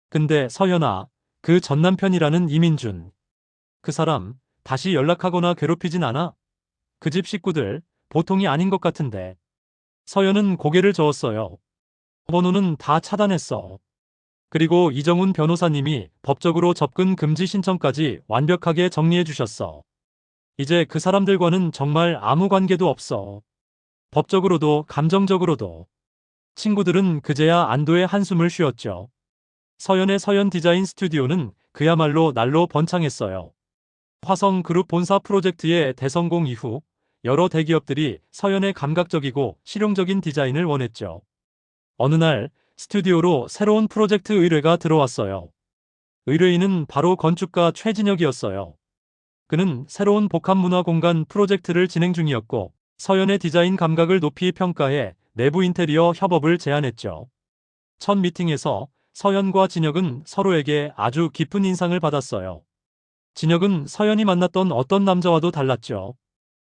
근데 서연아, 그 전 남편이라는 이민준. 그 사람 다시 연락하거나 괴롭히진 않아? 그 집 식구들 보통이 아닌 것 같은데. 서연은 고개를 저었어요. 번호는 다 차단했어. 그리고 이정훈 변호사님이 법적으로 접근 금지 신청까지 완벽하게 정리해 주셨어. 이제 그 사람들과는 정말 아무 관계도 없어. 법적으로도 감정적으로도. 친구들은 그제야 안도의 한숨을 쉬었죠. 서연의 서연 디자인 스튜디오는 그야말로 날로 번창했어요. 화성그룹 본사 프로젝트의 대성공 이후 여러 대기업들이 서연의 감각적이고 실용적인 디자인을 원했죠. 어느 날 스튜디오로 새로운 프로젝트 의뢰가 들어왔어요. 의뢰인은 바로 건축가 최진혁이었어요. 그는 새로운 복합문화공간 프로젝트를 진행 중이었고 서연의 디자인 감각을 높이 평가해 내부 인테리어 협업을 제안했죠. 첫 미팅에서 서연과 진혁은 서로에게 아주 깊은 인상을 받았어요. 진혁은 서연이 만났던 어떤 남자와도 달랐죠.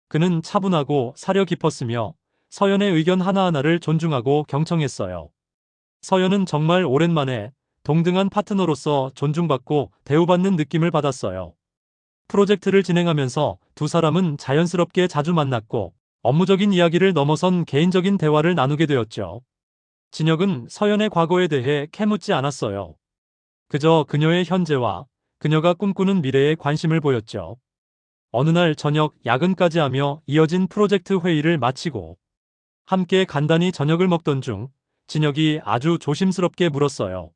그는 차분하고 사려 깊었으며 서연의 의견 하나하나를 존중하고 경청했어요. 서연은 정말 오랜만에 동등한 파트너로서 존중받고 대우받는 느낌을 받았어요. 프로젝트를 진행하면서 두 사람은 자연스럽게 자주 만났고 업무적인 이야기를 넘어선 개인적인 대화를 나누게 되었죠. 진혁은 서연의 과거에 대해 캐묻지 않았어요. 그저 그녀의 현재와 그녀가 꿈꾸는 미래에 관심을 보였죠. 어느 날 저녁 야근까지 하며 이어진 프로젝트 회의를 마치고 함께 간단히 저녁을 먹던 중 진혁이 아주 조심스럽게 물었어요.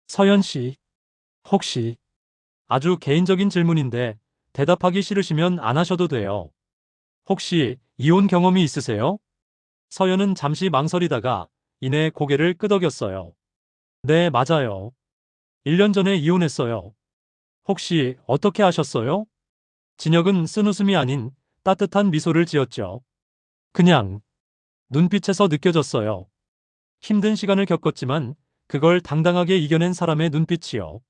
서연 씨, 혹시 아주 개인적인 질문인데 대답하기 싫으시면 안 하셔도 돼요. 혹시 이혼 경험이 있으세요? 서연은 잠시 망설이다가 이내 고개를 끄덕였어요. 네, 맞아요. 1년 전에 이혼했어요. 혹시 어떻게 아셨어요? 진혁은 쓴웃음이 아닌 따뜻한 미소를 지었죠. 그냥 눈빛에서 느껴졌어요. 힘든 시간을 겪었지만 그걸 당당하게 이겨낸 사람의 눈빛이요.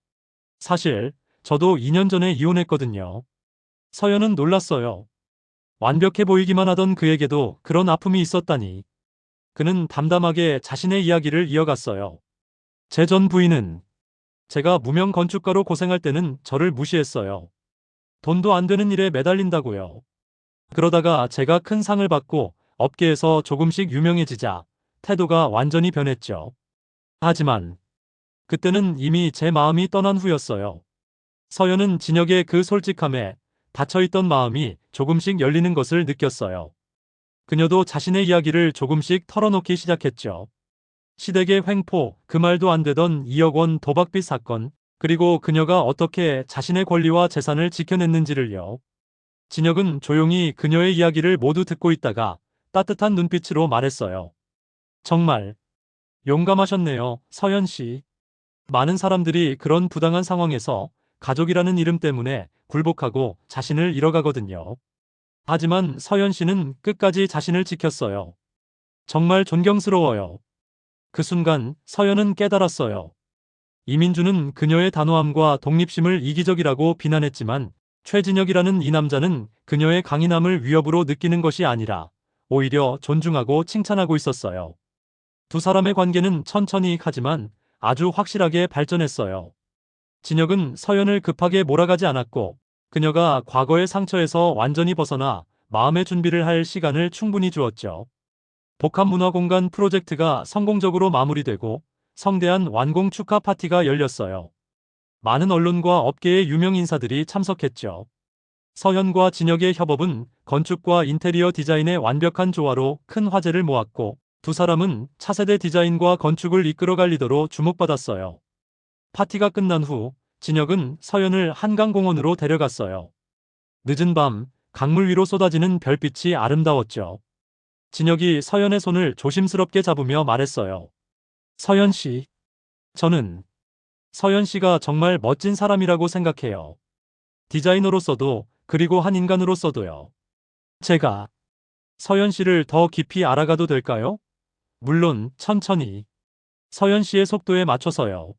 사실 저도 2년 전에 이혼했거든요. 서연은 놀랐어요. 완벽해 보이기만 하던 그에게도 그런 아픔이 있었다니. 그는 담담하게 자신의 이야기를 이어갔어요. 제 전 부인은 제가 무명 건축가로 고생할 때는 저를 무시했어요. 돈도 안 되는 일에 매달린다고요. 그러다가 제가 큰 상을 받고 업계에서 조금씩 유명해지자 태도가 완전히 변했죠. 하지만 그때는 이미 제 마음이 떠난 후였어요. 서연은 진혁의 그 솔직함에 닫혀있던 마음이 조금씩 열리는 것을 느꼈어요. 그녀도 자신의 이야기를 조금씩 털어놓기 시작했죠. 시댁의 횡포, 그 말도 안 되던 2억 원 도박빚 사건, 그리고 그녀가 어떻게 자신의 권리와 재산을 지켜냈는지를요. 진혁은 조용히 그녀의 이야기를 모두 듣고 있다가 따뜻한 눈빛으로 말했어요. 정말 용감하셨네요, 서연 씨. 많은 사람들이 그런 부당한 상황에서 가족이라는 이름 때문에 굴복하고 자신을 잃어가거든요. 하지만 서연 씨는 끝까지 자신을 지켰어요. 정말 존경스러워요. 그 순간 서연은 깨달았어요. 이민주는 그녀의 단호함과 독립심을 이기적이라고 비난했지만 최진혁이라는 이 남자는 그녀의 강인함을 위협으로 느끼는 것이 아니라 오히려 존중하고 칭찬하고 있었어요. 두 사람의 관계는 천천히 하지만 아주 확실하게 발전했어요. 진혁은 서연을 급하게 몰아가지 않았고 그녀가 과거의 상처에서 완전히 벗어나 마음의 준비를 할 시간을 충분히 주었죠. 복합문화공간 프로젝트가 성공적으로 마무리되고 성대한 완공 축하 파티가 열렸어요. 많은 언론과 업계의 유명 인사들이 참석했죠. 서현과 진혁의 협업은 건축과 인테리어 디자인의 완벽한 조화로 큰 화제를 모았고 두 사람은 차세대 디자인과 건축을 이끌어갈 리더로 주목받았어요. 파티가 끝난 후 진혁은 서연을 한강공원으로 데려갔어요. 늦은 밤 강물 위로 쏟아지는 별빛이 아름다웠죠. 진혁이 서연의 손을 조심스럽게 잡으며 말했어요. 서연 씨, 저는 서연 씨가 정말 멋진 사람이라고 생각해요. 디자이너로서도 그리고 한 인간으로서도요. 제가 서연 씨를 더 깊이 알아가도 될까요? 물론 천천히. 서연 씨의 속도에 맞춰서요.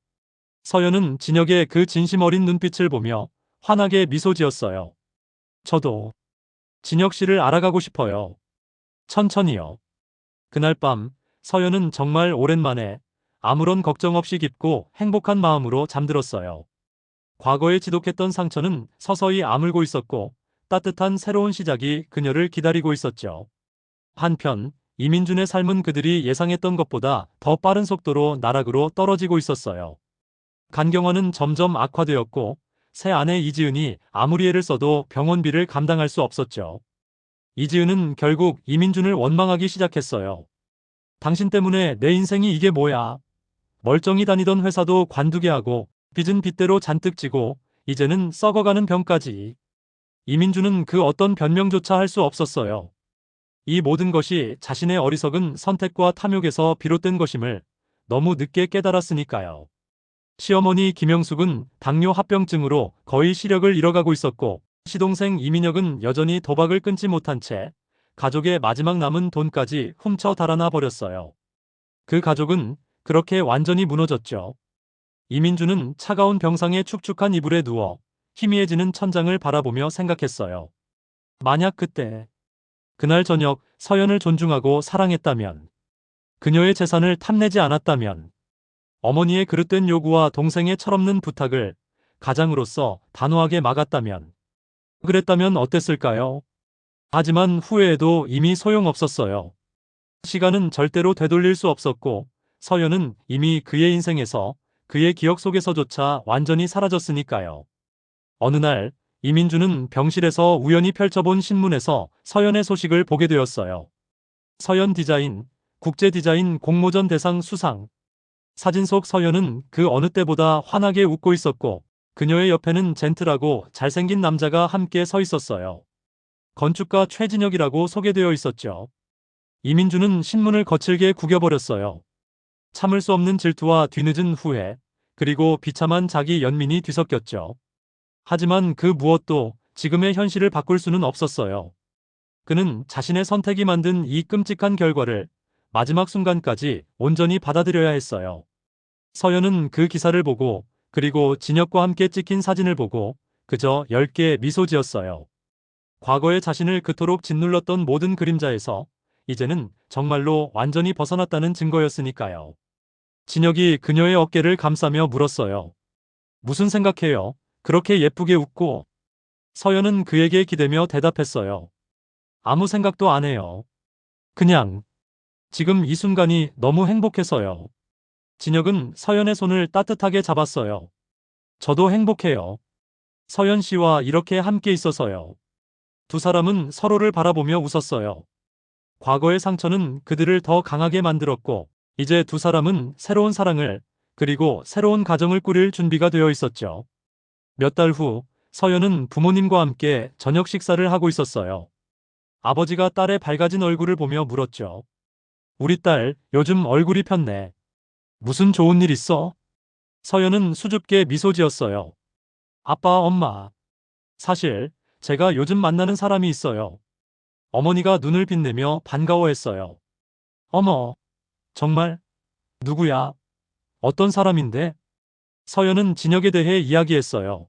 서연은 진혁의 그 진심 어린 눈빛을 보며 환하게 미소 지었어요. 저도 진혁 씨를 알아가고 싶어요. 천천히요. 그날 밤 서연은 정말 오랜만에 아무런 걱정 없이 깊고 행복한 마음으로 잠들었어요. 과거에 지독했던 상처는 서서히 아물고 있었고 따뜻한 새로운 시작이 그녀를 기다리고 있었죠. 한편 이민준의 삶은 그들이 예상했던 것보다 더 빠른 속도로 나락으로 떨어지고 있었어요. 간경화는 점점 악화되었고 새 아내 이지은이 아무리 애를 써도 병원비를 감당할 수 없었죠. 이지은은 결국 이민준을 원망하기 시작했어요. 당신 때문에 내 인생이 이게 뭐야. 멀쩡히 다니던 회사도 관두게 하고 빚은 빚대로 잔뜩 지고 이제는 썩어가는 병까지. 이민준은 그 어떤 변명조차 할 수 없었어요. 이 모든 것이 자신의 어리석은 선택과 탐욕에서 비롯된 것임을 너무 늦게 깨달았으니까요. 시어머니 김영숙은 당뇨 합병증으로 거의 시력을 잃어가고 있었고 시동생 이민혁은 여전히 도박을 끊지 못한 채 가족의 마지막 남은 돈까지 훔쳐 달아나 버렸어요. 그 가족은 그렇게 완전히 무너졌죠. 이민주는 차가운 병상에 축축한 이불에 누워 희미해지는 천장을 바라보며 생각했어요. 만약 그때, 그날 저녁 서연을 존중하고 사랑했다면, 그녀의 재산을 탐내지 않았다면, 어머니의 그릇된 요구와 동생의 철없는 부탁을 가장으로서 단호하게 막았다면, 그랬다면 어땠을까요? 하지만 후회해도 이미 소용없었어요. 시간은 절대로 되돌릴 수 없었고, 서연은 이미 그의 인생에서 그의 기억 속에서조차 완전히 사라졌으니까요. 어느 날 이민주는 병실에서 우연히 펼쳐본 신문에서 서연의 소식을 보게 되었어요. 서연 디자인, 국제디자인 공모전 대상 수상. 사진 속 서연은 그 어느 때보다 환하게 웃고 있었고 그녀의 옆에는 젠틀하고 잘생긴 남자가 함께 서 있었어요. 건축가 최진혁이라고 소개되어 있었죠. 이민주는 신문을 거칠게 구겨버렸어요. 참을 수 없는 질투와 뒤늦은 후회, 그리고 비참한 자기 연민이 뒤섞였죠. 하지만 그 무엇도 지금의 현실을 바꿀 수는 없었어요. 그는 자신의 선택이 만든 이 끔찍한 결과를 마지막 순간까지 온전히 받아들여야 했어요. 서연은 그 기사를 보고 그리고 진혁과 함께 찍힌 사진을 보고 그저 엷게 미소 지었어요. 과거의 자신을 그토록 짓눌렀던 모든 그림자에서 이제는 정말로 완전히 벗어났다는 증거였으니까요. 진혁이 그녀의 어깨를 감싸며 물었어요. 무슨 생각해요? 그렇게 예쁘게 웃고. 서연은 그에게 기대며 대답했어요. 아무 생각도 안 해요. 그냥 지금 이 순간이 너무 행복해서요. 진혁은 서연의 손을 따뜻하게 잡았어요. 저도 행복해요. 서연 씨와 이렇게 함께 있어서요. 두 사람은 서로를 바라보며 웃었어요. 과거의 상처는 그들을 더 강하게 만들었고, 이제 두 사람은 새로운 사랑을, 그리고 새로운 가정을 꾸릴 준비가 되어 있었죠. 몇 달 후, 서연은 부모님과 함께 저녁 식사를 하고 있었어요. 아버지가 딸의 밝아진 얼굴을 보며 물었죠. 우리 딸, 요즘 얼굴이 폈네. 무슨 좋은 일 있어? 서연은 수줍게 미소 지었어요. 아빠, 엄마. 사실, 제가 요즘 만나는 사람이 있어요. 어머니가 눈을 빛내며 반가워했어요. 어머, 정말? 누구야? 어떤 사람인데? 서연은 진혁에 대해 이야기했어요.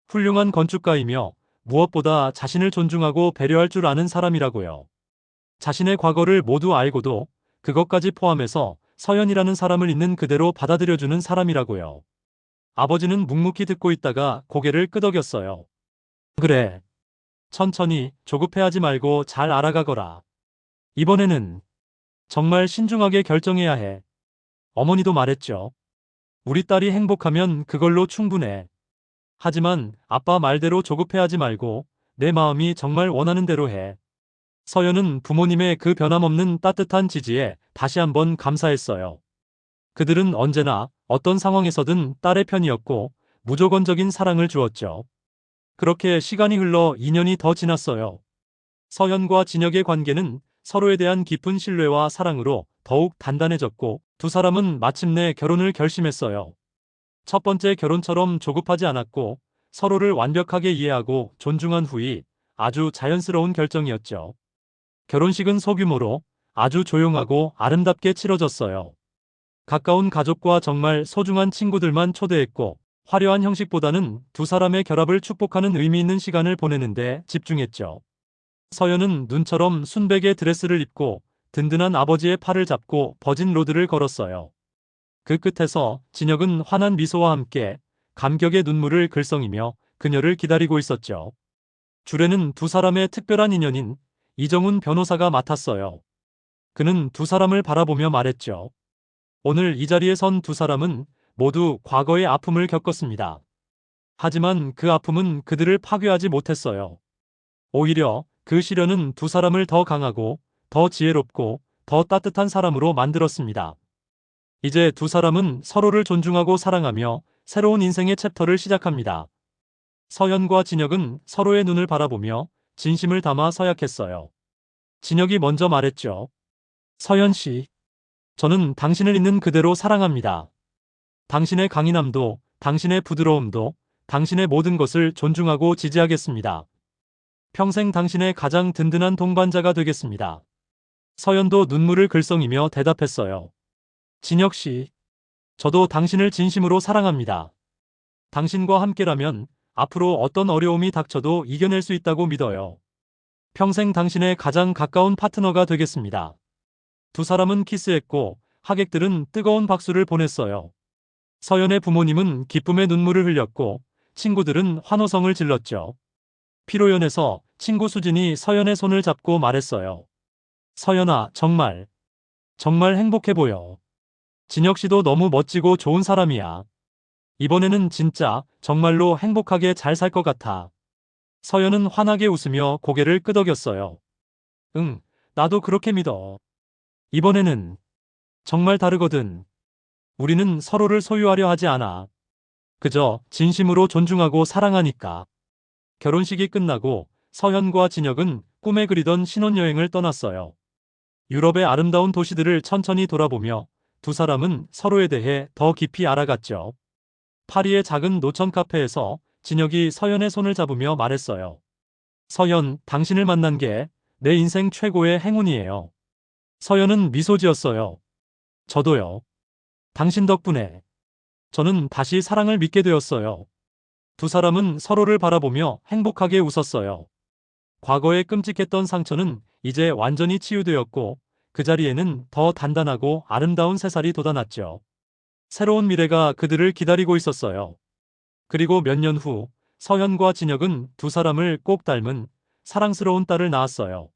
훌륭한 건축가이며 무엇보다 자신을 존중하고 배려할 줄 아는 사람이라고요. 자신의 과거를 모두 알고도 그것까지 포함해서 서연이라는 사람을 있는 그대로 받아들여주는 사람이라고요. 아버지는 묵묵히 듣고 있다가 고개를 끄덕였어요. 그래. 천천히 조급해하지 말고 잘 알아가거라. 이번에는 정말 신중하게 결정해야 해. 어머니도 말했죠. 우리 딸이 행복하면 그걸로 충분해. 하지만 아빠 말대로 조급해하지 말고 내 마음이 정말 원하는 대로 해. 서연은 부모님의 그 변함없는 따뜻한 지지에 다시 한번 감사했어요. 그들은 언제나 어떤 상황에서든 딸의 편이었고 무조건적인 사랑을 주었죠. 그렇게 시간이 흘러 2년이 더 지났어요. 서연과 진혁의 관계는 서로에 대한 깊은 신뢰와 사랑으로 더욱 단단해졌고 두 사람은 마침내 결혼을 결심했어요. 첫 번째 결혼처럼 조급하지 않았고 서로를 완벽하게 이해하고 존중한 후이 아주 자연스러운 결정이었죠. 결혼식은 소규모로 아주 조용하고 아름답게 치러졌어요. 가까운 가족과 정말 소중한 친구들만 초대했고 화려한 형식보다는 두 사람의 결합을 축복하는 의미 있는 시간을 보내는데 집중했죠. 서연은 눈처럼 순백의 드레스를 입고 든든한 아버지의 팔을 잡고 버진 로드를 걸었어요. 그 끝에서 진혁은 환한 미소와 함께 감격의 눈물을 글썽이며 그녀를 기다리고 있었죠. 줄에는 두 사람의 특별한 인연인 이정훈 변호사가 맡았어요. 그는 두 사람을 바라보며 말했죠. 오늘 이 자리에 선 두 사람은 모두 과거의 아픔을 겪었습니다. 하지만 그 아픔은 그들을 파괴하지 못했어요. 오히려 그 시련은 두 사람을 더 강하고 더 지혜롭고 더 따뜻한 사람으로 만들었습니다. 이제 두 사람은 서로를 존중하고 사랑하며 새로운 인생의 챕터를 시작합니다. 서연과 진혁은 서로의 눈을 바라보며 진심을 담아 서약했어요. 진혁이 먼저 말했죠. 서연 씨, 저는 당신을 있는 그대로 사랑합니다. 당신의 강인함도, 당신의 부드러움도, 당신의 모든 것을 존중하고 지지하겠습니다. 평생 당신의 가장 든든한 동반자가 되겠습니다. 서연도 눈물을 글썽이며 대답했어요. 진혁 씨, 저도 당신을 진심으로 사랑합니다. 당신과 함께라면 앞으로 어떤 어려움이 닥쳐도 이겨낼 수 있다고 믿어요. 평생 당신의 가장 가까운 파트너가 되겠습니다. 두 사람은 키스했고 하객들은 뜨거운 박수를 보냈어요. 서연의 부모님은 기쁨의 눈물을 흘렸고 친구들은 환호성을 질렀죠. 피로연에서 친구 수진이 서연의 손을 잡고 말했어요. 서연아, 정말 행복해 보여. 진혁 씨도 너무 멋지고 좋은 사람이야. 이번에는 진짜 정말로 행복하게 잘 살 것 같아. 서연은 환하게 웃으며 고개를 끄덕였어요. 응, 나도 그렇게 믿어. 이번에는 정말 다르거든. 우리는 서로를 소유하려 하지 않아. 그저 진심으로 존중하고 사랑하니까. 결혼식이 끝나고 서현과 진혁은 꿈에 그리던 신혼여행을 떠났어요. 유럽의 아름다운 도시들을 천천히 돌아보며 두 사람은 서로에 대해 더 깊이 알아갔죠. 파리의 작은 노천 카페에서 진혁이 서연의 손을 잡으며 말했어요. 서연, 당신을 만난 게 내 인생 최고의 행운이에요. 서연은 미소 지었어요. 저도요. 당신 덕분에 저는 다시 사랑을 믿게 되었어요. 두 사람은 서로를 바라보며 행복하게 웃었어요. 과거에 끔찍했던 상처는 이제 완전히 치유되었고 그 자리에는 더 단단하고 아름다운 새살이 돋아났죠. 새로운 미래가 그들을 기다리고 있었어요. 그리고 몇 년 후 서연과 진혁은 두 사람을 꼭 닮은 사랑스러운 딸을 낳았어요.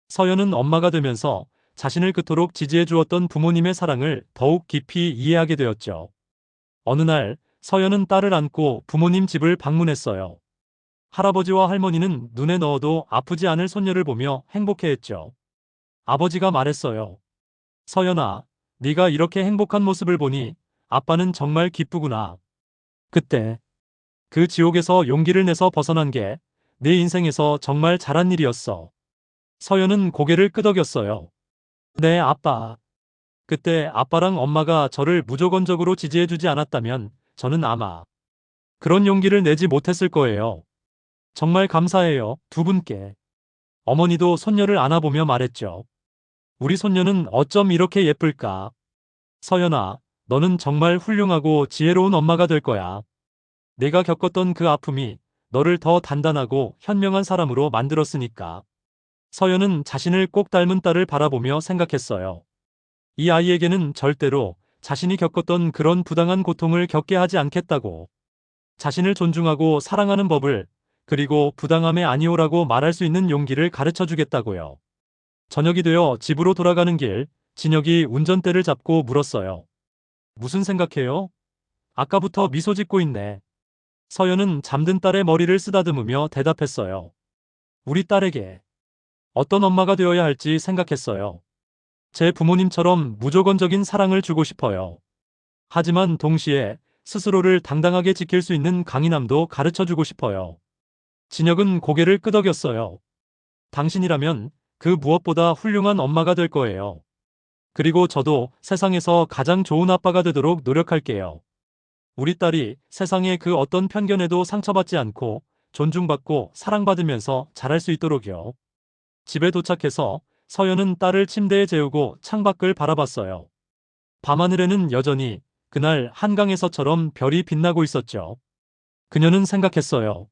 서연은 엄마가 되면서 자신을 그토록 지지해 주었던 부모님의 사랑을 더욱 깊이 이해하게 되었죠. 어느 날 서연은 딸을 안고 부모님 집을 방문했어요. 할아버지와 할머니는 눈에 넣어도 아프지 않을 손녀를 보며 행복해했죠. 아버지가 말했어요. 서연아, 네가 이렇게 행복한 모습을 보니 아빠는 정말 기쁘구나. 그때 그 지옥에서 용기를 내서 벗어난 게 내 인생에서 정말 잘한 일이었어. 서연은 고개를 끄덕였어요. 네, 아빠. 그때 아빠랑 엄마가 저를 무조건적으로 지지해주지 않았다면 저는 아마 그런 용기를 내지 못했을 거예요. 정말 감사해요, 두 분께. 어머니도 손녀를 안아보며 말했죠. 우리 손녀는 어쩜 이렇게 예쁠까? 서연아, 너는 정말 훌륭하고 지혜로운 엄마가 될 거야. 내가 겪었던 그 아픔이 너를 더 단단하고 현명한 사람으로 만들었으니까. 서연은 자신을 꼭 닮은 딸을 바라보며 생각했어요. 이 아이에게는 절대로 자신이 겪었던 그런 부당한 고통을 겪게 하지 않겠다고. 자신을 존중하고 사랑하는 법을, 그리고 부당함에 아니오라고 말할 수 있는 용기를 가르쳐 주겠다고요. 저녁이 되어 집으로 돌아가는 길, 진혁이 운전대를 잡고 물었어요. 무슨 생각해요? 아까부터 미소 짓고 있네. 서연은 잠든 딸의 머리를 쓰다듬으며 대답했어요. 우리 딸에게 어떤 엄마가 되어야 할지 생각했어요. 제 부모님처럼 무조건적인 사랑을 주고 싶어요. 하지만 동시에 스스로를 당당하게 지킬 수 있는 강인함도 가르쳐 주고 싶어요. 진혁은 고개를 끄덕였어요. 당신이라면 그 무엇보다 훌륭한 엄마가 될 거예요. 그리고 저도 세상에서 가장 좋은 아빠가 되도록 노력할게요. 우리 딸이 세상의 그 어떤 편견에도 상처받지 않고 존중받고 사랑받으면서 자랄 수 있도록요. 집에 도착해서 서연은 딸을 침대에 재우고 창밖을 바라봤어요. 밤하늘에는 여전히 그날 한강에서처럼 별이 빛나고 있었죠. 그녀는 생각했어요.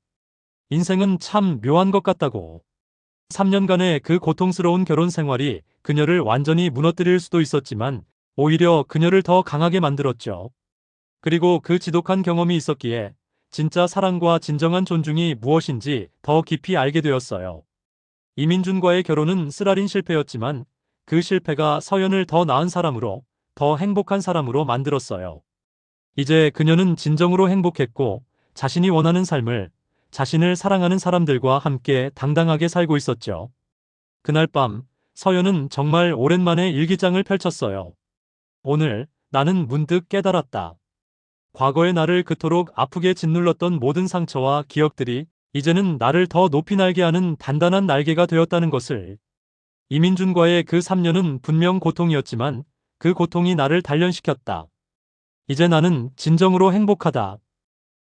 인생은 참 묘한 것 같다고. 3년간의 그 고통스러운 결혼 생활이 그녀를 완전히 무너뜨릴 수도 있었지만 오히려 그녀를 더 강하게 만들었죠. 그리고 그 지독한 경험이 있었기에 진짜 사랑과 진정한 존중이 무엇인지 더 깊이 알게 되었어요. 이민준과의 결혼은 쓰라린 실패였지만 그 실패가 서연을 더 나은 사람으로, 더 행복한 사람으로 만들었어요. 이제 그녀는 진정으로 행복했고 자신이 원하는 삶을 자신을 사랑하는 사람들과 함께 당당하게 살고 있었죠. 그날 밤 서연은 정말 오랜만에 일기장을 펼쳤어요. 오늘 나는 문득 깨달았다. 과거의 나를 그토록 아프게 짓눌렀던 모든 상처와 기억들이 이제는 나를 더 높이 날게 하는 단단한 날개가 되었다는 것을. 이민준과의 그 3년은 분명 고통이었지만 그 고통이 나를 단련시켰다. 이제 나는 진정으로 행복하다.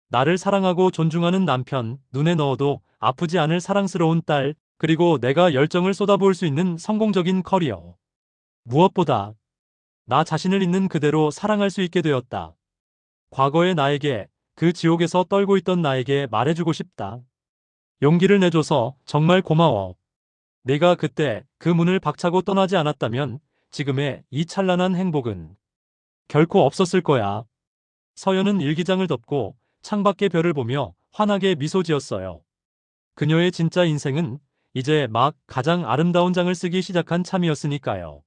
나를 사랑하고 존중하는 남편, 눈에 넣어도 아프지 않을 사랑스러운 딸, 그리고 내가 열정을 쏟아부을 수 있는 성공적인 커리어. 무엇보다 나 자신을 있는 그대로 사랑할 수 있게 되었다. 과거의 나에게, 그 지옥에서 떨고 있던 나에게 말해주고 싶다. 용기를 내줘서 정말 고마워. 내가 그때 그 문을 박차고 떠나지 않았다면 지금의 이 찬란한 행복은 결코 없었을 거야. 서연은 일기장을 덮고 창밖의 별을 보며 환하게 미소 지었어요. 그녀의 진짜 인생은 이제 막 가장 아름다운 장을 쓰기 시작한 참이었으니까요.